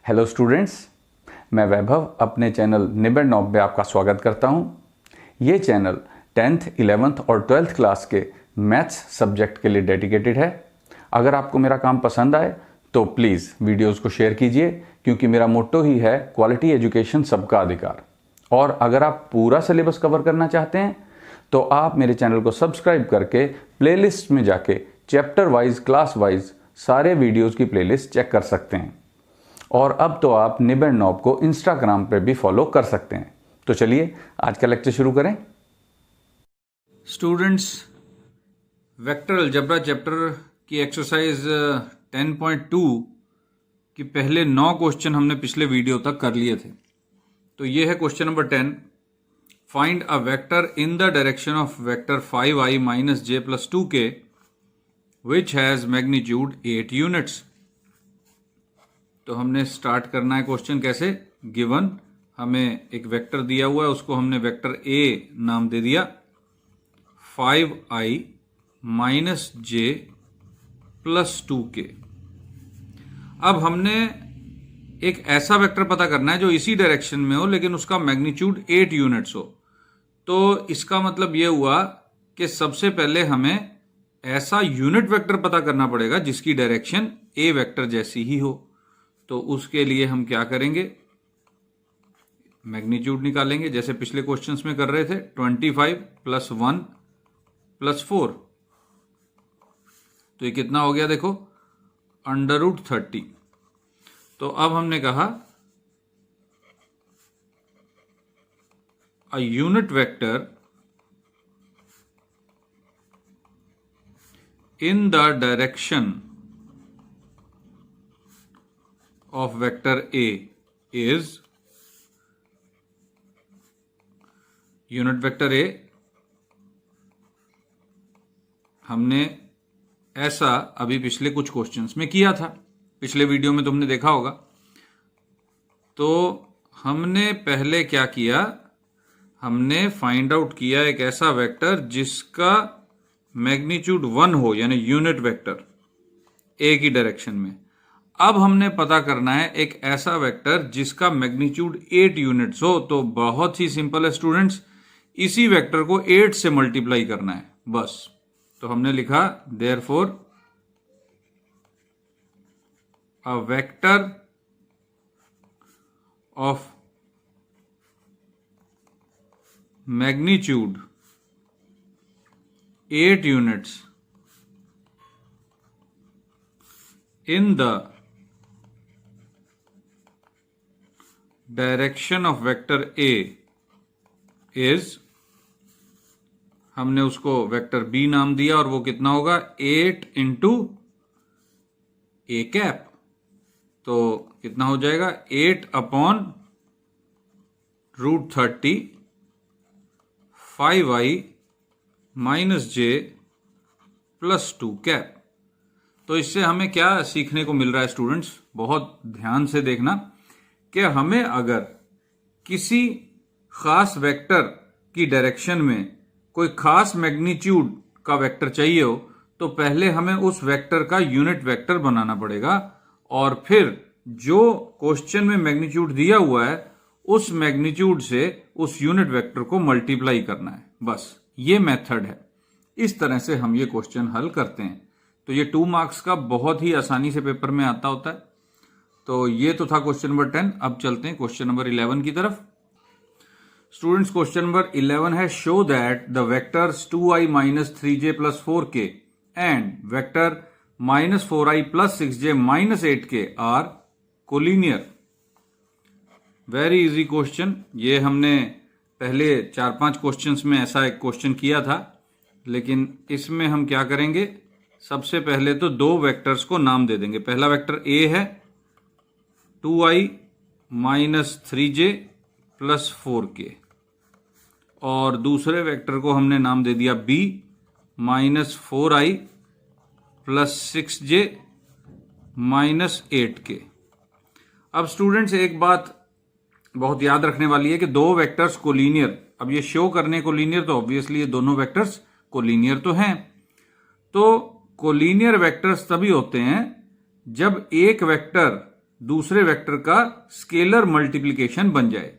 Hello students, मैं वैभव अपने channel निबेड़ knob में आपका स्वागत करता हूं। ये चैनल 10th, 11th और 12th क्लास के मैथ्स सब्जेक्ट के लिए डेडिकेटेड है। अगर आपको मेरा काम पसंद आए तो प्लीज़ वीडियोस को शेयर कीजिए, क्योंकि मेरा मोट्टो ही है क्वालिटी एजुकेशन सबका अधिकार। और अगर आप पूरा सिलेबस कवर करना चाहते हैं तो आप मेरे चैनल को सब्सक्राइब करके प्लेलिस्ट में जाके चैप्टर वाइज, क्लास वाइज सारे वीडियोज़ की प्लेलिस्ट चेक कर सकते हैं। और अब तो आप निबेड़ नॉब को इंस्टाग्राम पे भी फॉलो कर सकते हैं। तो चलिए आज का लेक्चर शुरू करें। स्टूडेंट्स, वेक्टर अलजेब्रा चैप्टर की एक्सरसाइज 10.2 की पहले 9 क्वेश्चन हमने पिछले वीडियो तक कर लिए थे। तो ये है question number 10। Find a vector in the direction of vector 5i minus j plus 2k which has magnitude 8 units. तो हमने स्टार्ट करना है क्वेश्चन कैसे। गिवन हमें एक वेक्टर दिया हुआ है, उसको हमने वेक्टर ए नाम दे दिया। 5i minus j plus 2k। अब हमने एक ऐसा वेक्टर पता करना है जो इसी डायरेक्शन में हो लेकिन उसका मैग्नीट्यूड 8 यूनिट्स हो। तो इसका मतलब यह हुआ कि सबसे पहले हमें ऐसा यूनिट वेक्टर पता करना पड़ेगा जिसकी डायरेक्शन ए वेक्टर जैसी ही हो। तो उसके लिए हम क्या करेंगे, मैग्नीट्यूड निकालेंगे जैसे पिछले क्वेश्चंस में कर रहे थे। 25 प्लस 1 प्लस 4, तो ये कितना हो गया देखो, √30। तो अब हमने कहा a unit vector in the direction of vector A is unit vector A। हमने ऐसा अभी पिछले कुछ क्वेश्चंस में किया था, पिछले वीडियो में तुमने देखा होगा। तो हमने पहले क्या किया, हमने फाइंड आउट किया एक ऐसा वेक्टर जिसका मैग्नीट्यूड 1 हो, यानी यूनिट वेक्टर ए की डायरेक्शन में। अब हमने पता करना है एक ऐसा वेक्टर जिसका मैग्नीट्यूड 8 यूनिट्स हो। तो बहुत ही सिंपल है स्टूडेंट्स, इसी वेक्टर को 8 से मल्टीप्लाई करना है बस। तो हमने लिखा therefore a vector of magnitude 8 units in the direction of vector a is, हमने उसको वेक्टर बी नाम दिया और वो कितना होगा 8 इंटू ए कैप। तो कितना हो जाएगा 8 upon √30 5i minus j plus 2 cap. तो इससे हमें क्या सीखने को मिल रहा है स्टूडेंट्स, बहुत ध्यान से देखना कि हमें अगर किसी खास वेक्टर की डायरेक्शन में कोई खास मैग्नीट्यूड का वेक्टर चाहिए हो तो पहले हमें उस वेक्टर का यूनिट वेक्टर बनाना पड़ेगा और फिर जो क्वेश्चन में मैग्नीट्यूड दिया हुआ है उस मैग्नीट्यूड से उस यूनिट वेक्टर को मल्टीप्लाई करना है। बस ये मेथड है, इस तरह से हम ये क्वेश्चन हल करते हैं। तो ये 2 मार्क्स का बहुत ही आसानी से पेपर में आता होता है। तो ये तो था क्वेश्चन नंबर 10। अब चलते हैं क्वेश्चन नंबर 11 की तरफ। स्टूडेंट्स, क्वेश्चन नंबर 11 है show that the vectors 2i minus 3j plus 4k and vector minus 4i plus 6j minus 8k are collinear. Very easy question. ये हमने पहले 4-5 क्वेश्चंस में ऐसा एक क्वेश्चन किया था, लेकिन इसमें हम क्या करेंगे, सबसे पहले तो 2 वेक्टर्स को नाम दे देंगे। पहला वेक्टर ए है 2i minus 3j plus 4k और दूसरे वेक्टर को हमने नाम दे दिया b minus 4i plus 6j minus 8k। अब स्टूडेंट्स एक बात बहुत याद रखने वाली है कि 2 वेक्टर्स कोलिनियर, अब ये शो करने कोलिनियर, तो ऑब्वियसली ये दोनों वेक्टर्स कोलिनियर तो हैं। तो कोलिनियर वेक्टर्स तभी होते हैं जब एक वेक्टर दूसरे वेक्टर का स्केलर मल्टीप्लिकेशन बन जाए।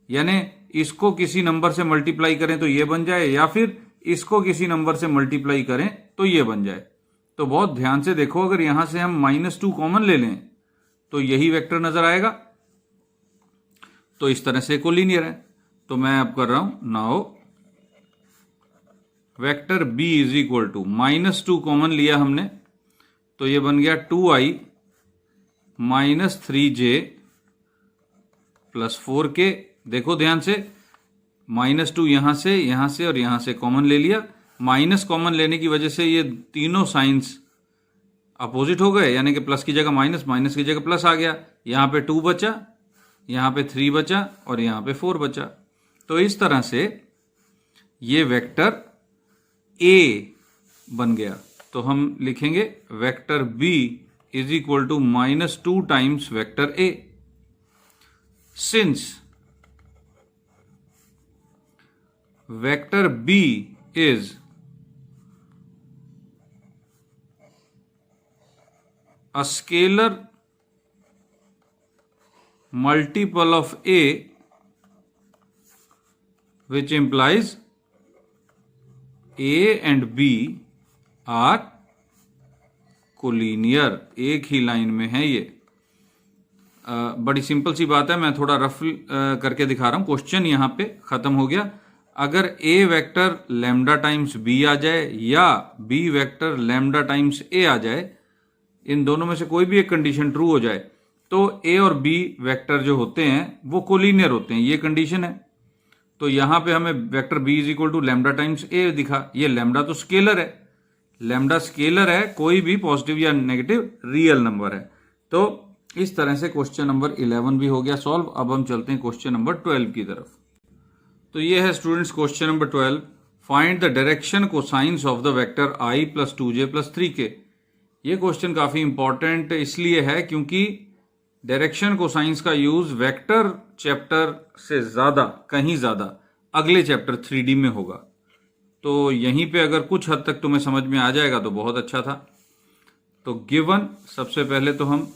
यानी इसको किसी नंबर से मल्टीप्लाई करें तो ये बन जाए, या फिर इसको किसी नंबर से मल्टीप्लाई करें तो ये बन जाए। तो बहुत ध्यान से देखो, अगर यहां से हम -2 कॉमन ले लें तो यही वेक्टर नजर आएगा। तो इस तरह से कोलिनियर है। तो मैं अब कर रहा हूं, now vector b is equal to -2 common लिया हमने, तो ये बन गया 2i -3j + 4k। देखो ध्यान से, -2 यहां से और यहां से कॉमन ले लिया। माइनस कॉमन लेने की वजह से ये तीनों साइंस अपोजिट हो गए, यानी कि प्लस की जगह माइनस, माइनस की जगह प्लस आ गया। यहां पे 2 बचा, यहां पे 3 बचा और यहां पे 4 बचा। तो इस तरह से ये वेक्टर a बन गया। तो हम लिखेंगे vector b is equal to -2 times vector a। Since vector b is a scalar multiple of a, which implies a and b are collinear. एक ही लाइन में है ये। बड़ी सिंपल सी बात है, मैं थोड़ा रफ करके दिखा रहा हूं। क्वेश्चन यहां पे खत्म हो गया। अगर a vector lambda times b आ जाए या b vector lambda times a आ जाए, इन दोनों में से कोई भी एक कंडीशन ट्रू हो जाए, तो a और b वेक्टर जो होते हैं वो कोलिनियर होते हैं। ये कंडीशन है। तो यहां पे हमें vector b is equal to lambda times a दिखा। ये लैम्डा तो स्केलर है, लैम्डा स्केलर है, कोई भी पॉजिटिव या नेगेटिव रियल नंबर है। तो इस तरह से क्वेश्चन नंबर 11 भी हो गया सॉल्व। अब हम चलते हैं क्वेश्चन नंबर 12 की तरफ। तो ये है students question number 12। Find the direction cosines of the vector i + 2j + 3k। ये क्वेश्चन काफी इंपॉर्टेंट इसलिए है क्योंकि डायरेक्शन कोसाइंस का यूज वेक्टर चैप्टर से ज्यादा, कहीं ज्यादा अगले चैप्टर 3D में होगा। तो यहीं पे अगर कुछ हद तक तुम्हें समझ में आ जाएगा तो बहुत अच्छा था। तो गिवन, सबसे पहले तो हम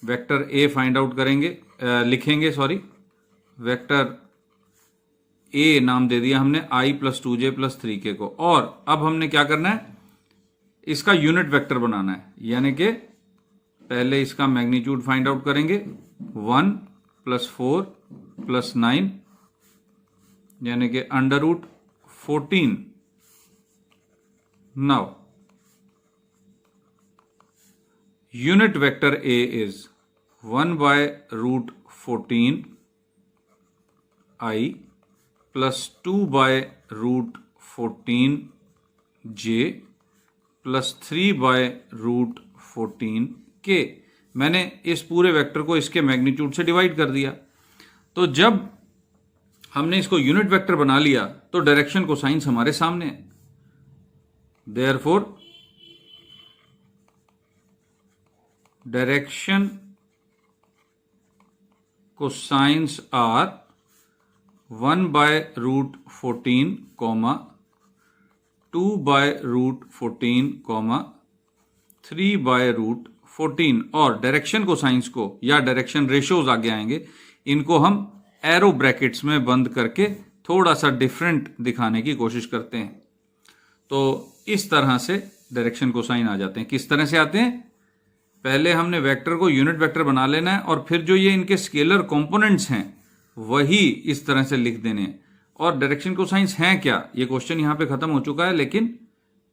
वेक्टर a फाइंड आउट करेंगे, लिखेंगे सॉरी। वेक्टर a नाम दे दिया हमने i + 2j + 3k को। और अब हमने क्या करना है, इसका यूनिट वेक्टर बनाना है। यानी कि पहले इसका मैग्नीट्यूड फाइंड आउट करेंगे, 1 + 4 + 9 यानी कि √14। Now unit vector a is 1/√14 i + 2/√14 j + 3/√14 k। मैंने इस पूरे वेक्टर को इसके मैग्नीट्यूड से डिवाइड कर दिया। तो जब हमने इसको यूनिट वेक्टर बना लिया तो डायरेक्शन कोसाइंस हमारे सामने है। Therefore direction cosines are 1/√14, 2/√14, 3/√14। और डायरेक्शन कोसाइंस को, या डायरेक्शन रेशियोज आगे आएंगे, इनको हम एरो ब्रैकेट्स में बंद करके थोड़ा सा डिफरेंट दिखाने की कोशिश करते हैं। तो इस तरह से डायरेक्शन कोसाइन आ जाते हैं। किस तरह से आते हैं, पहले हमने वेक्टर को यूनिट वेक्टर बना लेना है और फिर जो ये इनके स्केलर कंपोनेंट्स हैं वही इस तरह से लिख देने हैं। और डायरेक्शन कोसाइंस हैं क्या, ये क्वेश्चन यहां पे खत्म हो चुका है, लेकिन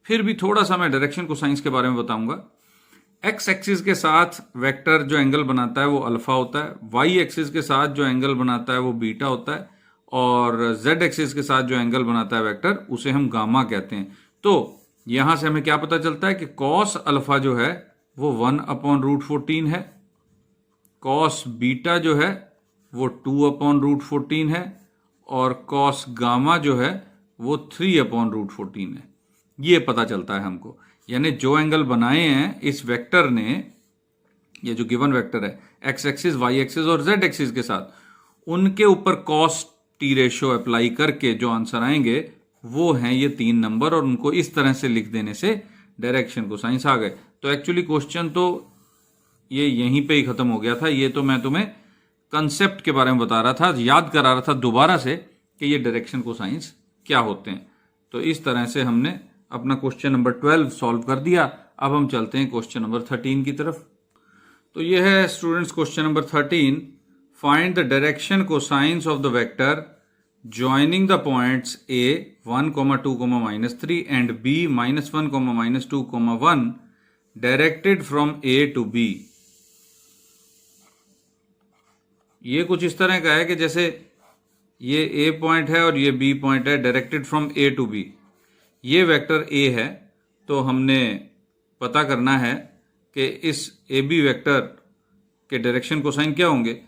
फिर भी थोड़ा सा मैं डायरेक्शन कोसाइंस के बारे में बताऊंगा। एक्स एक्सिस के साथ वेक्टर जो एंगल बनाता है वो अल्फा होता है, वाई एक्सिस के साथ जो एंगल बनाता है वो बीटा होता है, और जेड एक्सिस के साथ जो एंगल बनाता है वेक्टर उसे हम गामा कहते हैं। तो यहां से हमें क्या पता चलता है कि कॉस अल्फा जो है वो 1/√14 है, कॉस बीटा जो है वो 2/√14 है, और कॉस गामा जो है वो 3/√14 है। ये पता चलता है हमको। यानी जो एंगल बनाए हैं इस वेक्टर ने, ये जो गिवन वेक्टर है एक्स एक्सिस, वाई एक्सिस और जेड एक्सिस के साथ, उनके ऊपर कॉस टी रेशियो अप्लाई करके जो आंसर आएंगे वो हैं ये 3 नंबर, और उनको इस तरह से लिख देने से डायरेक्शन कोसाइंस आ गए। तो एक्चुअली क्वेश्चन तो ये यहीं पे ही खत्म हो गया था। ये तो मैं तुम्हें कंसेप्ट के बारे में बता रहा था, याद करा रहा था दोबारा से कि ये डायरेक्शन कोसाइंस क्या होते हैं। तो इस तरह से हमने अपना क्वेश्चन नंबर 12 सॉल्व कर दिया। अब हम चलते हैं क्वेश्चन नंबर 13 की तरफ। तो ये है students question number 13। Find the direction cosines of the vector joining the points a 1, 2, -3 and b -1, -2, 1 directed from a to b। ये कुछ इस तरह का है कि जैसे ये a पॉइंट है और ये b पॉइंट है, directed from a to b। ये वेक्टर a है, तो हमने पता करना है कि इस ए बी वेक्टर के डायरेक्शन कोसाइन क्या होंगे।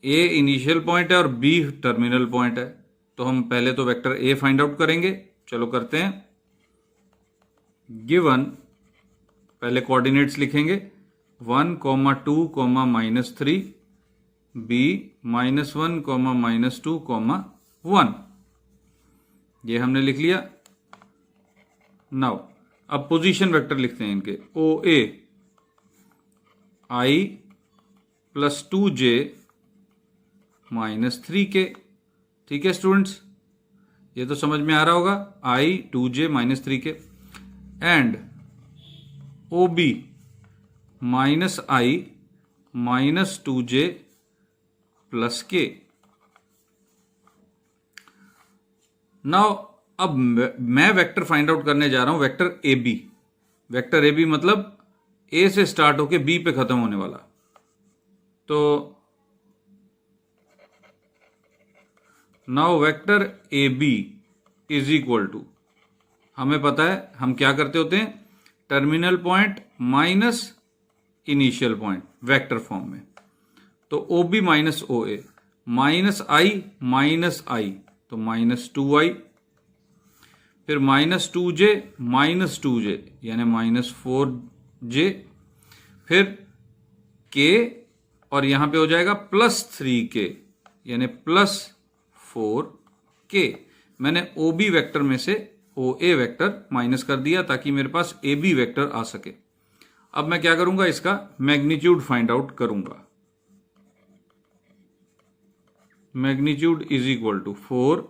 a इनिशियल पॉइंट है और b टर्मिनल पॉइंट है, तो हम पहले तो वेक्टर a फाइंड आउट करेंगे। चलो करते हैं। गिवन, पहले कोऑर्डिनेट्स लिखेंगे 1, 2, -3, b -1, -2, 1। ये हमने लिख लिया। नाउ अब पोजीशन वेक्टर लिखते हैं इनके। ओ ए i + 2j - 3k। ठीक है स्टूडेंट्स, ये तो समझ में आ रहा होगा। i 2j - 3k and OB -i -2j + k। Now अब मैं वेक्टर फाइंड आउट करने जा रहा हूं, वेक्टर AB। वेक्टर AB मतलब A से स्टार्ट होके B पे खत्म होने वाला। तो now vector AB is equal to, हमें पता है हम क्या करते होते हैं, terminal point minus initial point vector form में। तो OB - OA -i तो -2i, फिर -2j -2j यानी -4j, फिर k और यहां पे हो जाएगा +3k यानी +4k। मैंने OB वेक्टर में से OA वेक्टर माइनस कर दिया ताकि मेरे पास AB वेक्टर आ सके। अब मैं क्या करूंगा, इसका मैग्नीट्यूड फाइंड आउट करूंगा। Magnitude is equal to 4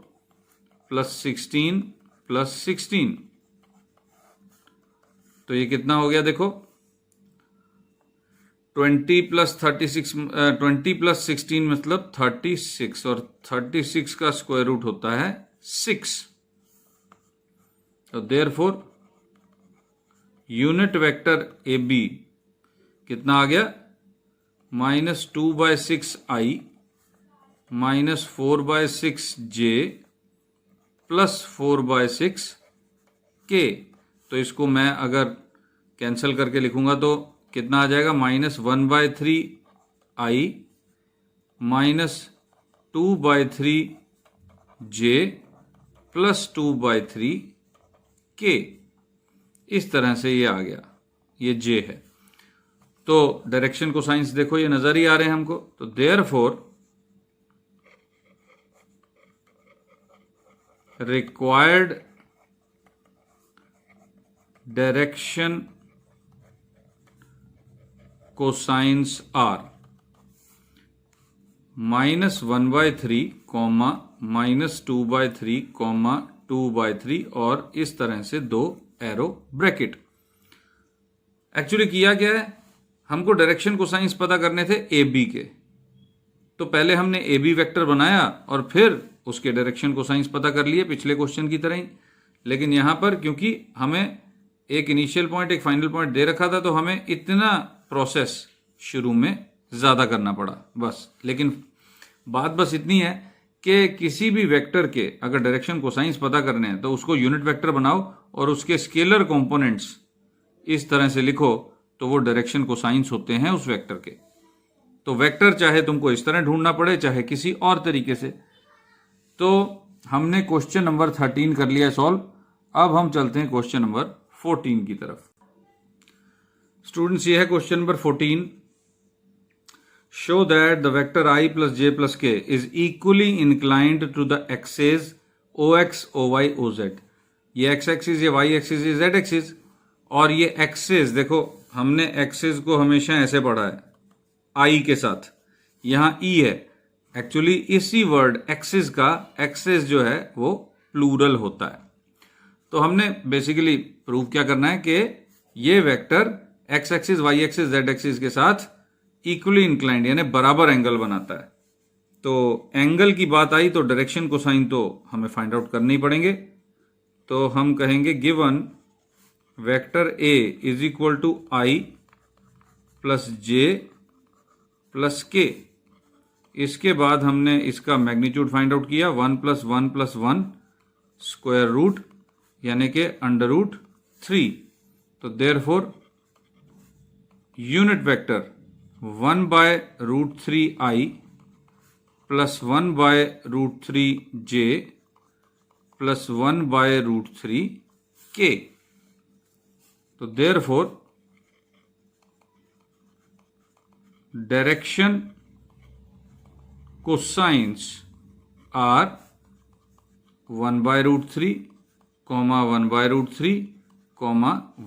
+ 16 + 16। तो ये कितना हो गया देखो, 20 + 16 मतलब 36, और 36 का स्क्वायर रूट होता है 6। तो देयरफॉर यूनिट वेक्टर AB कितना आ गया, -2/6i -4/6j + 4/6k। तो इसको मैं अगर कैंसिल करके लिखूंगा तो कितना आ जाएगा, -1/3i -2/3j + 2/3k। इस तरह से ये आ गया, ये j है। तो डायरेक्शन को साइंस देखो ये नजर ही आ रहे हैं हमको। तो therefore required direction cosines are -1/3, -2/3, 2/3 और इस तरह से 2 एरो ब्रैकेट। एक्चुअली किया क्या है, हमको डायरेक्शन कोसाइंस पता करने थे AB के, तो पहले हमने AB वेक्टर बनाया और फिर उसके डायरेक्शन कोसाइंस पता कर लिए पिछले क्वेश्चन की तरह ही। लेकिन यहां पर क्योंकि हमें एक इनिशियल पॉइंट एक फाइनल पॉइंट दे रखा था, तो हमें इतना प्रोसेस शुरू में ज्यादा करना पड़ा बस। लेकिन बात बस इतनी है कि किसी भी वेक्टर के अगर डायरेक्शन कोसाइंस पता करने हैं तो उसको यूनिट वेक्टर बनाओ और उसके स्केलर कंपोनेंट्स इस तरह से लिखो, तो वो डायरेक्शन कोसाइंस होते हैं उस वेक्टर के। तो वेक्टर चाहे तुमको इस तरह ढूंढना पड़े चाहे किसी और तरीके से। तो हमने क्वेश्चन नंबर 13 कर लिया सॉल्व। अब हम चलते हैं क्वेश्चन नंबर 14 की तरफ। स्टूडेंट्स, ये है question number 14। Show that the vector i + j + k is equally inclined to the axes OX, OY, OZ। ये x एक्सिस, ये y एक्सिस, ये z एक्सिस। और ये एक्सेस देखो, हमने एक्सेस को हमेशा ऐसे पढ़ा है, आई के साथ, यहां ई है। एक्चुअली इसी वर्ड एक्सिस का एक्सेस जो है वो प्लूरल होता है। तो हमने बेसिकली प्रूव क्या करना है कि ये vector x axis, y axis, z axis के साथ इक्वली इंक्लाइंड यानी बराबर एंगल बनाता है। तो एंगल की बात आई तो डायरेक्शन कोसाइन तो हमें फाइंड आउट करने ही पड़ेंगे। तो हम कहेंगे given vector a is equal to i plus J plus k. इसके बाद हमने इसका मैग्नीट्यूड फाइंड आउट किया, 1 प्लस 1 प्लस 1 स्क्वायर रूट यानी कि अंडर रूट 3। तो therefore unit vector 1 by root 3 i plus 1 by root 3 j plus 1 by root 3 k. तो therefore direction cosines are 1 by root 3, 1 by root 3,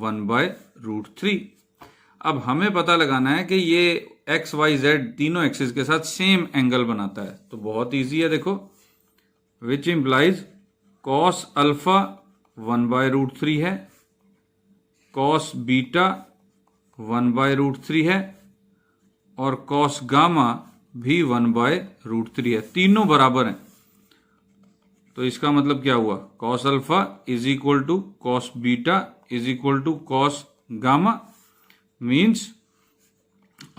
1 by root 3। अब हमें पता लगाना है कि ये एक्स वाई जेड तीनों एक्सिस के साथ सेम एंगल बनाता है। तो बहुत इजी है, देखो, which implies cos alpha 1 by root 3 है, कॉस बीटा 1 बाय रूट 3 है और कॉस गामा भी 1 बाय रूट 3 है। तीनों बराबर हैं। तो इसका मतलब क्या हुआ, cos alpha is equal to cos beta is equal to cos gamma, means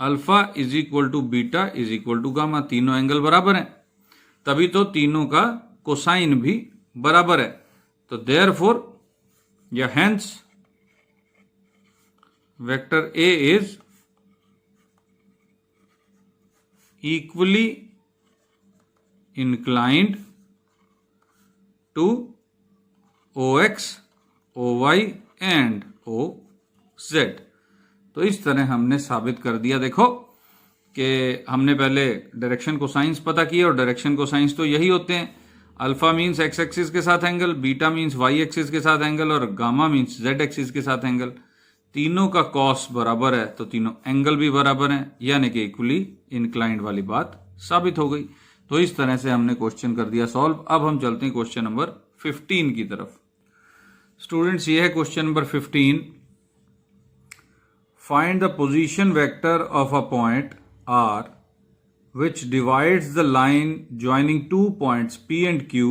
alpha is equal to beta is equal to gamma. तीनों एंगल बराबर हैं, तभी तो तीनों का कोसाइन भी बराबर है। तो देयरफॉर या hence vector a is equally inclined to OX, OY and OZ। तो इस तरह हमने साबित कर दिया। देखो कि हमने पहले डायरेक्शन कोसाइंस पता किया और डायरेक्शन कोसाइंस तो यही होते हैं, अल्फा मीन्स एक्स एक्सिस के साथ angle, beta means y axis के साथ एंगल और गामा मीन्स जेड एक्सिस के साथ एंगल। तीनों का कॉस बराबर है तो तीनों एंगल भी बराबर हैं, यानी कि इक्वली इंक्लाइंड वाली बात साबित हो गई। तो इस तरह से हमने क्वेश्चन कर दिया सॉल्व। अब हम चलते हैं क्वेश्चन नंबर 15 की तरफ। स्टूडेंट्स, ये है question number 15। Find the position vector of a point R which divides the line joining 2 points P and Q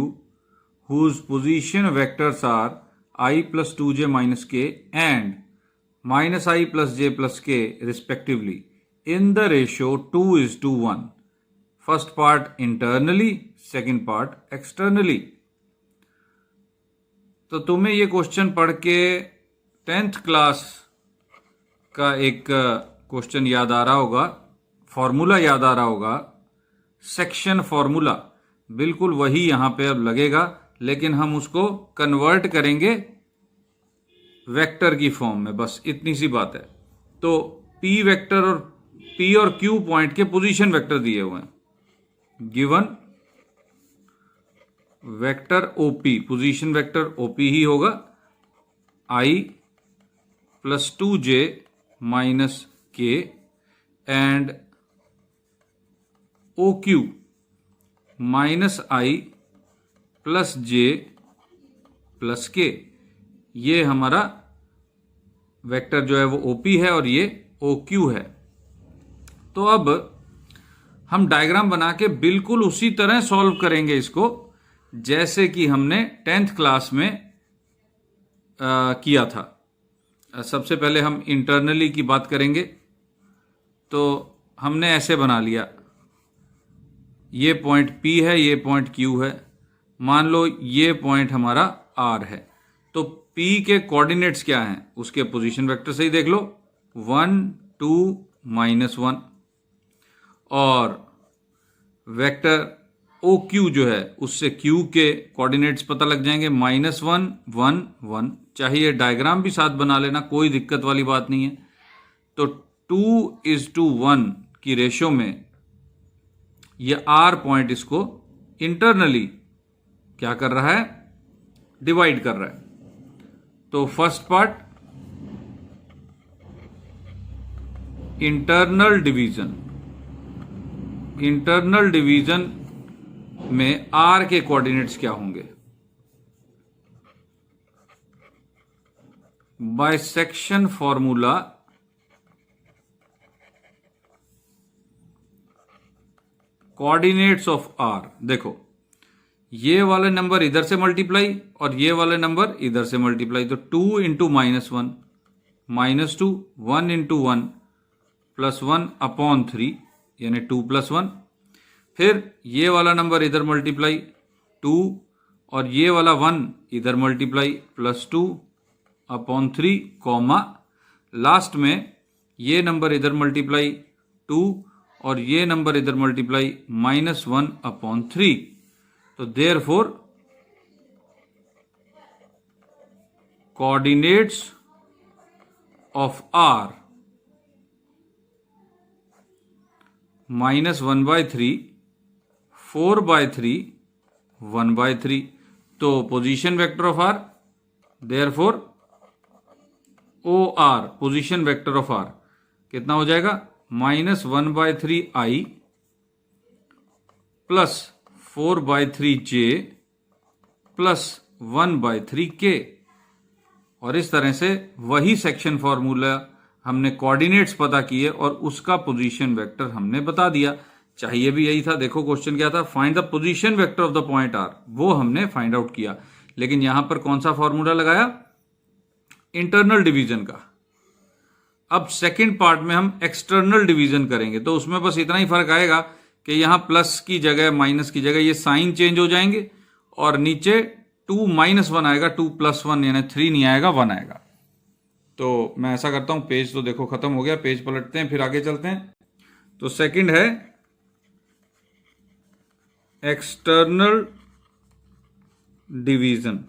whose position vectors are I plus 2j minus k and minus I plus j plus k respectively in the ratio 2:1. First part internally, second part externally. तो तुम्हें ये question पढ़ के 10th class का एक question याद आ रहा होगा, फॉर्मूला याद आ रहा होगा, सेक्शन फॉर्मूला। बिल्कुल वही यहां पे अब लगेगा, लेकिन हम उसको कन्वर्ट करेंगे वेक्टर की फॉर्म में, बस इतनी सी बात है। तो पी वेक्टर और पी और क्यू पॉइंट के पोजीशन वेक्टर दिए हुए हैं। Given vector OP, position vector OP ही होगा, I plus 2j minus K and O Q minus I plus J plus K. ये हमारा वेक्टर जो है वो ओपी है और ये ओ क्यू है। तो अब हम डायग्राम बना के बिल्कुल उसी तरह सॉल्व करेंगे इसको जैसे कि हमने 10th क्लास में किया था। सबसे पहले हम इंटरनली की बात करेंगे। तो हमने ऐसे बना लिया, ये पॉइंट P है, ये पॉइंट Q है, मान लो ये पॉइंट हमारा R है। तो P के कोऑर्डिनेट्स क्या हैं, उसके पोजीशन वेक्टर से ही देख लो, 1 2 -1, और वेक्टर OQ जो है उससे Q के कोऑर्डिनेट्स पता लग जाएंगे, -1 1 1। चाहिए डायग्राम भी साथ बना लेना, कोई दिक्कत वाली बात नहीं है। तो 2:1 की रेशो में ये R पॉइंट इसको इंटरनली क्या कर रहा है, डिवाइड कर रहा है। तो first part internal division, internal division में आर के कोऑर्डिनेट्स क्या होंगे? Bisection formula coordinates of R. देखो ये वाले नंबर इधर से मल्टीप्लाई और ये वाले नंबर इधर से मल्टीप्लाई, तो 2 इंटू -1 -2, 1 इंटू 1 +1 अपॉन 3 यानी 2 + 1। फिर ये वाला नंबर इधर मल्टीप्लाई 2 और ये वाला 1 इधर मल्टीप्लाई +2 अपॉन 3 कॉमा लास्ट में ये नंबर इधर मल्टीप्लाई 2 और ये नंबर इधर मल्टीप्लाई -1 अपॉन 3। तो देयरफॉर कोऑर्डिनेट्स ऑफ आर -1/3, 4/3, 1/3। तो position vector of R, therefore O R position vector of R कितना हो जाएगा? -1/3i plus 4/3j plus 1/3k। और इस तरह से वही सेक्शन फॉर्मूला हमने कोऑर्डिनेट्स पता किए और उसका पोजीशन वेक्टर हमने बता दिया। चाहिए भी यही था। देखो क्वेश्चन क्या था, find the position vector of the point R, वो हमने फाइंड आउट किया। लेकिन यहां पर कौन सा फॉर्मूला लगाया? इंटरनल डिवीजन का। अब सेकंड पार्ट में हम एक्सटर्नल डिवीजन करेंगे, तो उसमें बस इतना ही फर्क आएगा कि यहां प्लस की जगह माइनस की जगह ये साइन चेंज हो जाएंगे और नीचे 2 - 1 आएगा, 2 + 1 यानी 3 नहीं आएगा, 1 आएगा। तो मैं ऐसा करता हूं, पेज तो देखो खत्म हो गया, पेज पलटते हैं फिर आगे चलते हैं। तो सेकंड है एक्सटर्नल डिवीजन।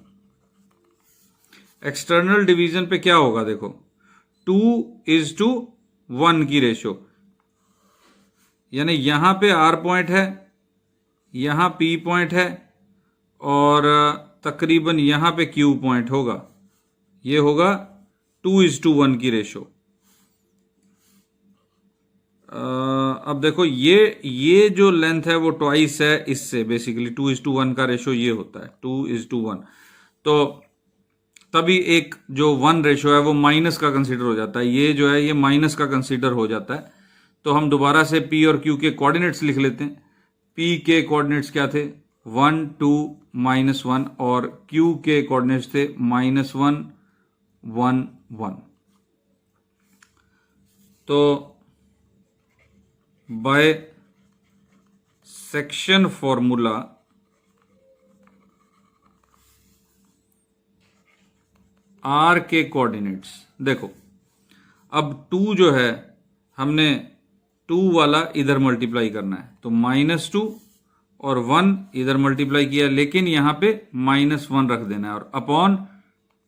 एक्सटर्नल डिवीजन पे क्या होगा? देखो 2:1 की रेशो, यानी यहां पे आर पॉइंट है, यहां पी पॉइंट है और तकरीबन यहां पे क्यू पॉइंट होगा। ये होगा 2:1 की रेशो। अब देखो ये जो लेंथ है वो ट्वाइस है इससे, बेसिकली 2:1 का रेशो ये होता है 2:1। तो तभी एक जो 1 रेशो है वो माइनस का कंसीडर हो जाता है, ये जो है ये माइनस का कंसीडर हो जाता है। तो हम दोबारा से P और Q के कोऑर्डिनेट्स लिख लेते हैं। P के कोऑर्डिनेट्स क्या थे? 1 2 -1 और Q के कोऑर्डिनेट्स थे -1 1 1। तो बाय सेक्शन फॉर्मूला आर के कोऑर्डिनेट्स, देखो अब 2 जो है हमने 2 वाला इधर मल्टीप्लाई करना है, तो -2 और 1 इधर मल्टीप्लाई किया, लेकिन यहां पे -1 रख देना है और अपॉन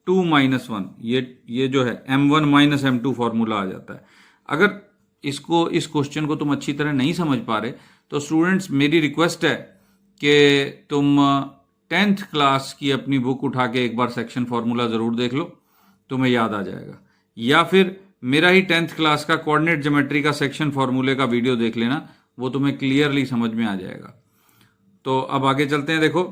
2 - 1, ये जो है m1 - m2 फॉर्मूला आ जाता है। अगर इस क्वेश्चन को तुम अच्छी तरह नहीं समझ पा रहे तो स्टूडेंट्स मेरी रिक्वेस्ट है कि तुम 10th क्लास की अपनी बुक उठा के एक बार सेक्शन फॉर्मूला जरूर देख लो, तुम्हें याद आ जाएगा। या फिर मेरा ही 10th क्लास का कोऑर्डिनेट ज्योमेट्री का सेक्शन फॉर्मूले का वीडियो देख लेना, वो तुम्हें क्लियरली समझ में आ जाएगा। तो अब आगे चलते हैं। देखो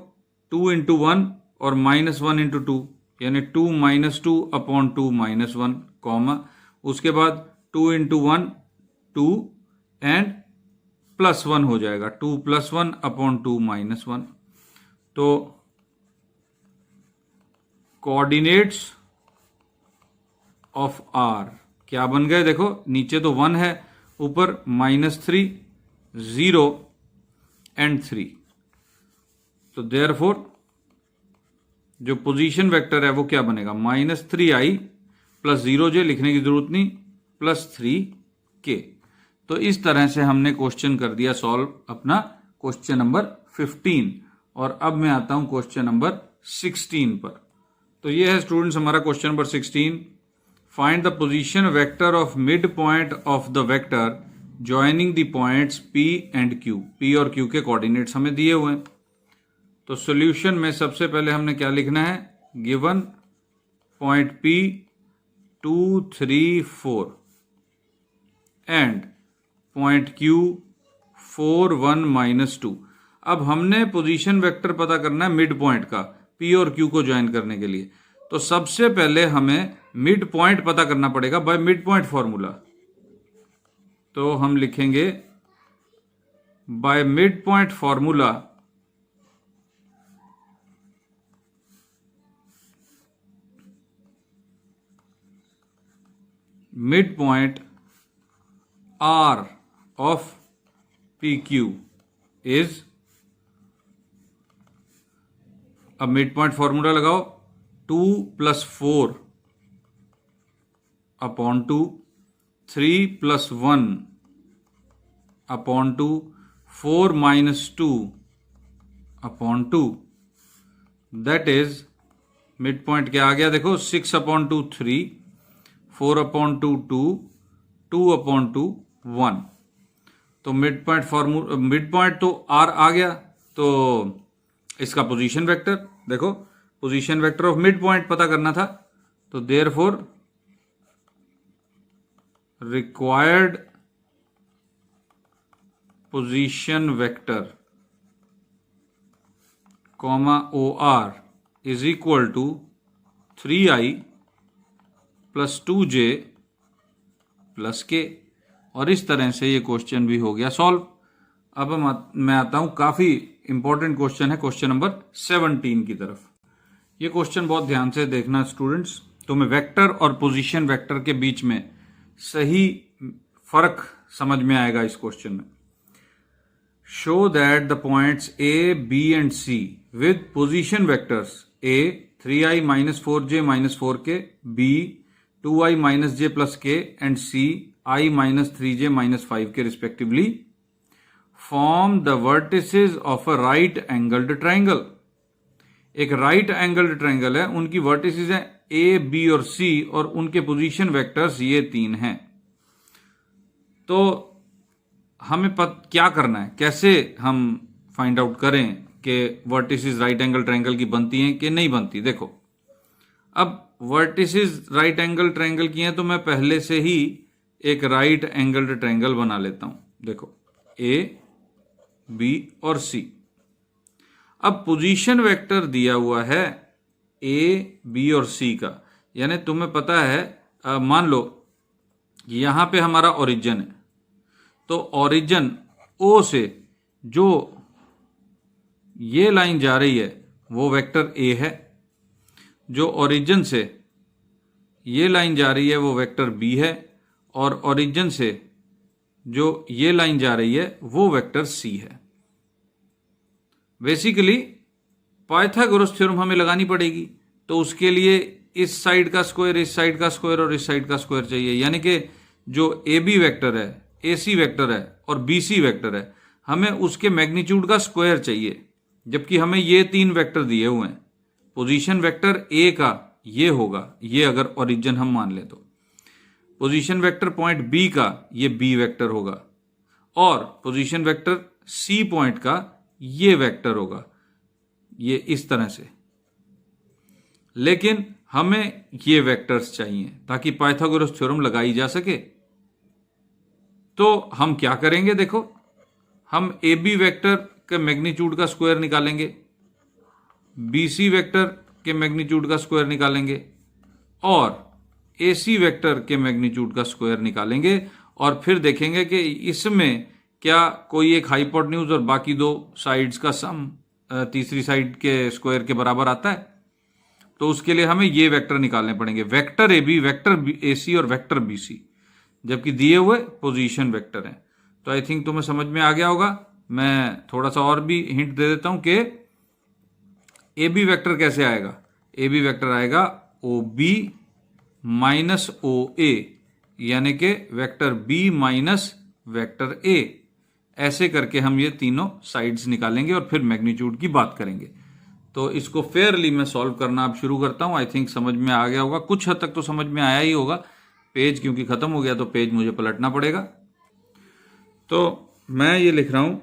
2 × 1 और -1 × 2 यानी 2 - 2 अपॉन 2 - 1 कॉमा, उसके बाद 2 × 1 2 एंड +1 हो जाएगा, 2 + 1 अपॉन 2 - 1। तो कोऑर्डिनेट्स ऑफ आर क्या बन गए? देखो नीचे तो 1 है, ऊपर -3 0 एंड 3। तो देयरफॉर जो पोजीशन वेक्टर है वो क्या बनेगा? -3i + 0j, लिखने की जरूरत नहीं, +3k। तो इस तरह से हमने क्वेश्चन कर दिया सॉल्व अपना क्वेश्चन नंबर 15। और अब मैं आता हूं क्वेश्चन नंबर 16 पर। तो ये है स्टूडेंट्स हमारा question number 16। Find the position vector of mid point of the vector joining the points P and Q। P और Q के कोऑर्डिनेट्स हमें दिए हुए हैं। तो सॉल्यूशन में सबसे पहले हमने क्या लिखना है? Given point P 2 3 4 and point Q 4 1 -2। अब हमने पोजीशन वेक्टर पता करना है मिड पॉइंट का, पी और क्यू को ज्वाइन करने के लिए। तो सबसे पहले हमें मिड पॉइंट पता करना पड़ेगा बाय मिड पॉइंट फॉर्मूला। तो हम लिखेंगे by mid point formula mid point R of P Q is, अब मिड पॉइंट फॉर्मूला लगाओ, 2 + 4 upon 2, 3 + 1 upon 2, 4 - 2 upon 2। That is mid point क्या आ गया देखो, 6 अपॉन 2 3, 4 अपॉन 2 2, 2 अपॉन 2 1। तो मिड पॉइंट तो आर आ गया। तो इसका पोजीशन वेक्टर देखो, position vector of mid point पता करना था। तो therefore required position vector comma O R is equal to 3i + 2j + k। और इस तरह से ये क्वेश्चन भी हो गया सॉल्व। अब मैं आता हूं, काफी इंपॉर्टेंट क्वेश्चन है, क्वेश्चन नंबर 17 की तरफ। ये क्वेश्चन बहुत ध्यान से देखना स्टूडेंट्स, तुम्हें वेक्टर और पोजीशन वेक्टर के बीच में सही फर्क समझ में आएगा इस क्वेश्चन में। Show that the points A B and C with position vectors a 3i - 4j - 4k, b 2i - j + k and c i - 3j - 5k respectively form the vertices of a right angled triangle। एक right angled triangle है, उनकी vertices हैं A B और सी, और उनके position vectors ये 3 हैं। तो हमें क्या करना है, कैसे हम फाइंड आउट करें कि वर्टिसेस राइट एंगल ट्रायंगल की बनती हैं कि नहीं बनती। देखो, अब वर्टिसेस राइट एंगल ट्रायंगल की हैं तो मैं पहले से ही एक राइट एंगल्ड ट्रायंगल बना लेता हूं। देखो, ए बी और सी। अब पोजीशन वेक्टर दिया हुआ है ए बी और सी का, यानी तुम्हें पता है, मान लो यहां पे हमारा ओरिजिन है, तो ओरिजिन ओ से जो ये लाइन जा रही है वो वेक्टर ए है, जो ओरिजिन से ये लाइन जा रही है वो वेक्टर बी है, और ओरिजिन से जो ये लाइन जा रही है वो वेक्टर सी है। बेसिकली पाइथागोरस थ्योरम हमें लगानी पड़ेगी, तो उसके लिए इस साइड का स्क्वायर, इस साइड का स्क्वायर और इस साइड का स्क्वायर चाहिए। यानी कि जो ए बी वेक्टर है, ए सी वेक्टर है और बी सी वेक्टर है, हमें उसके मैग्नीट्यूड का स्क्वायर चाहिए। जबकि हमें ये 3 वेक्टर दिए हुए हैं। पोजीशन वेक्टर ए का ये होगा, ये अगर ओरिजिन हम मान लें तो। पोजीशन वेक्टर पॉइंट बी का ये बी वेक्टर होगा, और पोजीशन वेक्टर सी पॉइंट का ये वेक्टर होगा, ये इस तरह से। लेकिन हमें ये वेक्टर्स चाहिए ताकि पाइथागोरस थ्योरम लगाई जा सके। तो हम क्या करेंगे, देखो, हम ए बी वेक्टर के मैग्नीट्यूड का स्क्वायर निकालेंगे, बी सी वेक्टर के मैग्नीट्यूड का स्क्वायर निकालेंगे, और ए सी वेक्टर के मैग्नीट्यूड का स्क्वायर निकालेंगे, और फिर देखेंगे कि इसमें क्या कोई एक हाइपोटेन्यूज और बाकी 2 साइड्स का सम तीसरी साइड के स्क्वायर के बराबर आता है। तो उसके लिए हमें ये वेक्टर निकालने पड़ेंगे, vector A B, vector A C और वेक्टर बी सी, जबकि दिए हुए पोजीशन वेक्टर हैं। तो आई थिंक तुम्हें समझ में आ गया होगा। मैं थोड़ा सा और भी हिंट दे देता हूं कि ए बी वेक्टर कैसे आएगा। ए बी वेक्टर आएगा O B minus O A, यानी कि vector b minus vector a. ऐसे करके हम ये तीनों साइड्स निकालेंगे और फिर मैग्नीट्यूड की बात करेंगे। तो इसको फेयरली मैं सॉल्व करना अब शुरू करता हूं। आई थिंक समझ में आ गया होगा, कुछ हद तक तो समझ में आया ही होगा। पेज क्योंकि खत्म हो गया तो पेज मुझे पलटना पड़ेगा। तो मैं ये लिख रहा हूं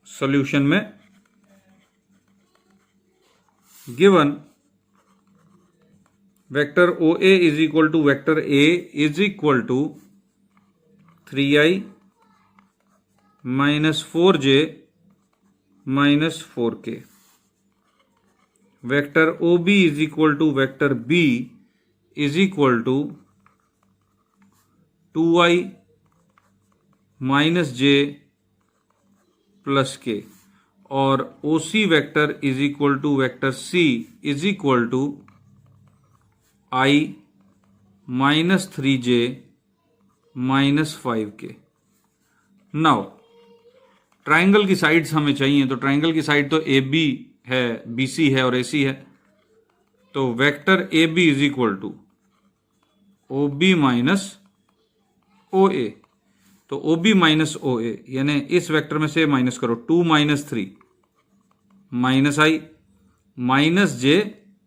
सॉल्यूशन में, given vector O A is equal to vector a is equal to 3i -4j -4k। Vector OB is equal to vector B is equal to 2i -j + k, और OC vector is equal to vector C is equal to i -3j -5k। Now triangle की sides हमें चाहिए, तो triangle की side तो AB है, BC है और AC है। तो vector AB is equal to OB - OA। तो OB - OA यानी इस वेक्टर में से माइनस करो, 2 - 3 -i -j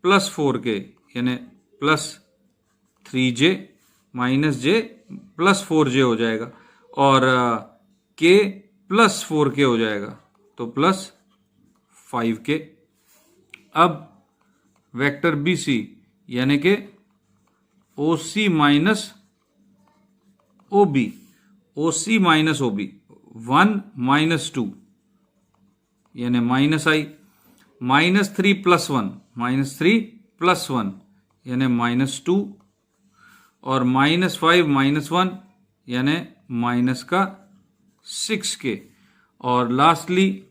+4k यानी +3j -j +4j हो जाएगा, और k +4k हो जाएगा, तो +5k। अब वेक्टर BC यानी कि OC - OB, OC - OB 1 - 2 यानी -i -3 + 1 -3 + 1 यानी -2, और -5 - 1 यानी -6k, और लास्टली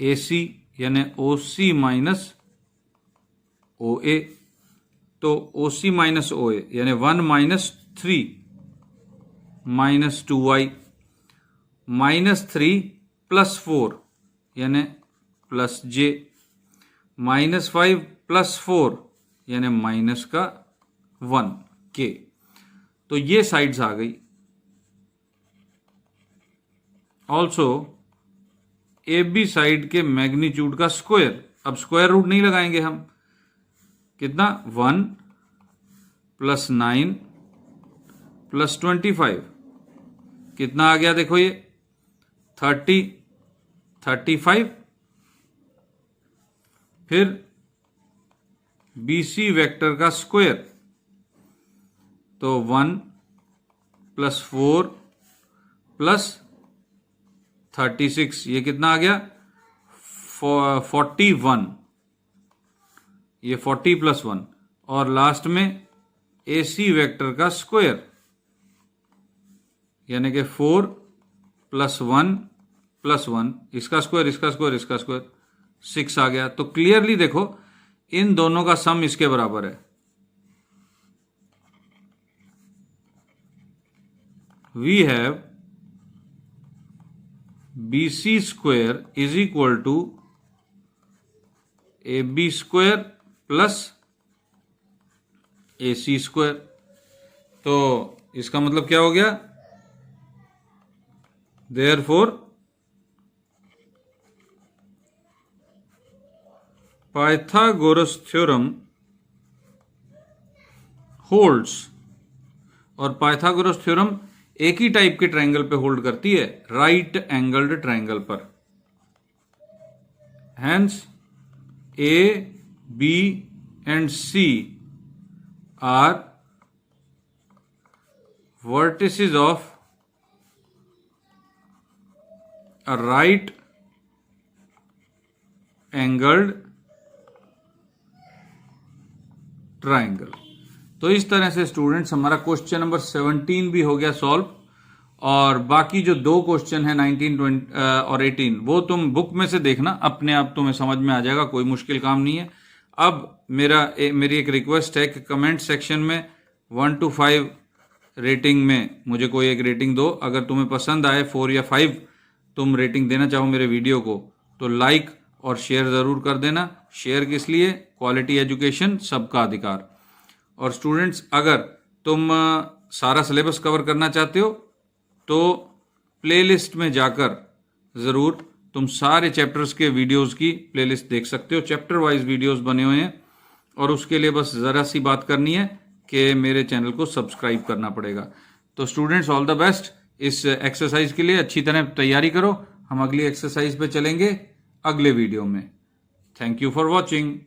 AC यानी OC - OA। तो OC - OA यानी 1 - 3 -2i -3 + 4 यानी +j -5 + 4 यानी -1k। तो ये साइड्स आ गई। ऑल्सो AB साइड के मैग्नीट्यूड का स्क्वायर, अब स्क्वायर रूट नहीं लगाएंगे हम, कितना 1 + 9 + 25 कितना आ गया, देखो ये 35। फिर BC वेक्टर का स्क्वायर, तो 1 + 4 + 36 ये कितना आ गया 41, ये 40 + 1, और लास्ट में AC वेक्टर का स्क्वायर यानी कि 4 + 1 + 1 इसका स्क्वायर इसका स्क्वायर इसका स्क्वायर 6 आ गया। तो क्लियरली देखो इन दोनों का सम इसके बराबर है। We have BC square is equal to AB square plus AC square. तो इसका मतलब क्या हो गया, देयरफॉर पाइथागोरस थ्योरम होल्ड्स, और पाइथागोरस थ्योरम एक ही टाइप के ट्रायंगल पे होल्ड करती है, राइट एंगल्ड ट्रायंगल पर। Hence A, B and C are vertices of a right angled triangle. तो इस तरह से स्टूडेंट्स हमारा क्वेश्चन नंबर 17 भी हो गया सॉल्व, और बाकी जो दो क्वेश्चन है 19, 20 और 18 वो तुम बुक में से देखना, अपने आप तुम्हें समझ में आ जाएगा, कोई मुश्किल काम नहीं है। अब मेरी एक रिक्वेस्ट है कि कमेंट सेक्शन में 1 to 5 रेटिंग में मुझे कोई एक रेटिंग दो। अगर तुम्हें पसंद आए 4 या 5 तुम रेटिंग देना चाहो मेरे वीडियो को, तो लाइक और शेयर ज़रूर कर देना। शेयर किस लिए, क्वालिटी एजुकेशन सबका अधिकार। और स्टूडेंट्स अगर तुम सारा सिलेबस कवर करना चाहते हो तो प्लेलिस्ट में जाकर ज़रूर तुम सारे चैप्टर्स के वीडियोस की प्लेलिस्ट देख सकते हो। चैप्टर वाइज वीडियोस बने हुए हैं, और उसके लिए बस ज़रा सी बात करनी है कि मेरे चैनल को सब्सक्राइब करना पड़ेगा। तो स्टूडेंट्स ऑल द बेस्ट इस एक्सरसाइज के लिए, अच्छी तरह तैयारी करो। हम अगली एक्सरसाइज पे चलेंगे अगले वीडियो में। Thank you for watching.